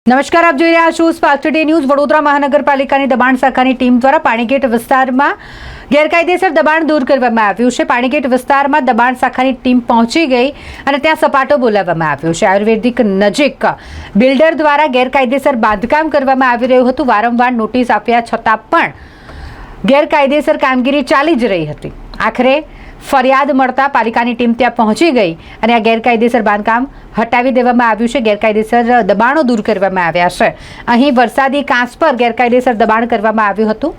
નમસ્કાર, આપ જોઈ રહ્યા છો સ્પાર્ક ટુડે ન્યૂઝ। વડોદરા મહાનગરપાલિકાની દબાણ શાખાની ટીમ દ્વારા પાણીગેટ વિસ્તારમાં ગેરકાયદેસર દબાણ દૂર કરવામાં આવ્યું છે। પાણીગેટ વિસ્તારમાં દબાણ શાખાની ટીમ પહોંચી ગઈ અને ત્યાં સપાટો બોલાવવામાં આવ્યો છે। આયુર્વેદિક નજીક બિલ્ડર દ્વારા ગેરકાયદેસર બાંધકામ કરવામાં આવી રહ્યું હતું। વારંવાર નોટિસ આપ્યા છતાં પણ ગેરકાયદેસર કામગીરી ચાલી જ રહી હતી। આખરે ફરિયાદ મળતા પાલિકાની ટીમ ત્યાં પહોંચી ગઈ અને આ ગેરકાયદેસર બાંધકામ હટાવી દેવામાં આવ્યું છે। ગેરકાયદેસર દબાણો દૂર કરવામાં આવ્યા છે। અહીં વરસાદી કાંસ પર ગેરકાયદેસર દબાણ કરવામાં આવ્યું હતું।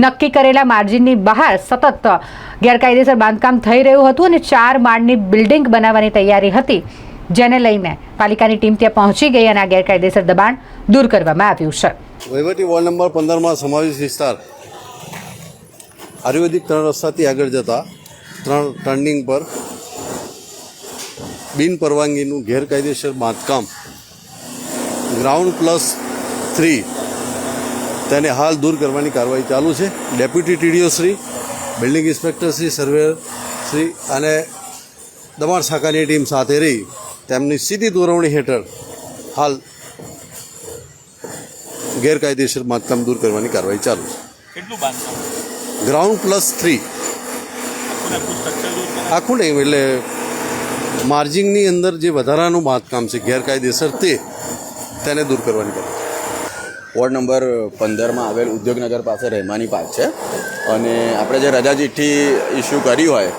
નક્કી કરેલા માર્જિનની બહાર સતત ગેરકાયદેસર બાંધકામ થઈ રહ્યું હતું અને 4 માળની બિલ્ડિંગ બનાવવાની તૈયારી હતી, જેને લઈને પાલિકાની ટીમ ત્યાં પહોંચી ગઈ અને આ ગેરકાયદેસર દબાણ દૂર કરવામાં આવ્યું છે। વહીવટી વોર્ડ નંબર 15માં સમાવેશ વિસ્તાર આયુર્વેદિક 3 રસ્તાથી આગળ જતા 3 ટર્નિંગ પર બિન પરવાનગીનું ગેરકાયદેસર બાંધકામ ગ્રાઉન્ડ+3 તેને હાલ દૂર કરવાની કાર્યવાહી ચાલુ છે। Deputy TDO Shri, building inspector Shri, surveyor Shri અને દબાણ શાખાની ટીમ સાથે રહી તેમની સીધી દોરવણી હેઠળ હાલ ગેરકાયદેસર બાંધકામ દૂર કરવાની કાર્યવાહી ચાલુ છે। કેટલું બાંધકામ? ગ્રાઉન્ડ+3 આખું નહીં, એટલે માર્જિનની અંદર જે વધારાનું બાંધકામ છે ગેરકાયદેસર તેને દૂર કરવાની કરે છે। વોર્ડ નંબર 15માં આવેલ ઉદ્યોગનગર પાસે રહેમાની પાર્ક છે અને આપણે જે રજા ચિઠ્ઠી ઇસ્યુ કરી હોય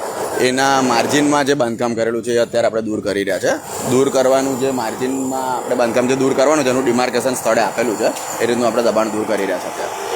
એના માર્જિનમાં જે બાંધકામ કરેલું છે એ અત્યારે આપણે દૂર કરી રહ્યા છે। દૂર કરવાનું જે માર્જિનમાં આપણે બાંધકામ જે દૂર કરવાનું છે એનું ડિમાર્કેશન સ્થળે આપેલું છે, એ રીતનું આપણે દબાણ દૂર કરી રહ્યા છે અત્યારે।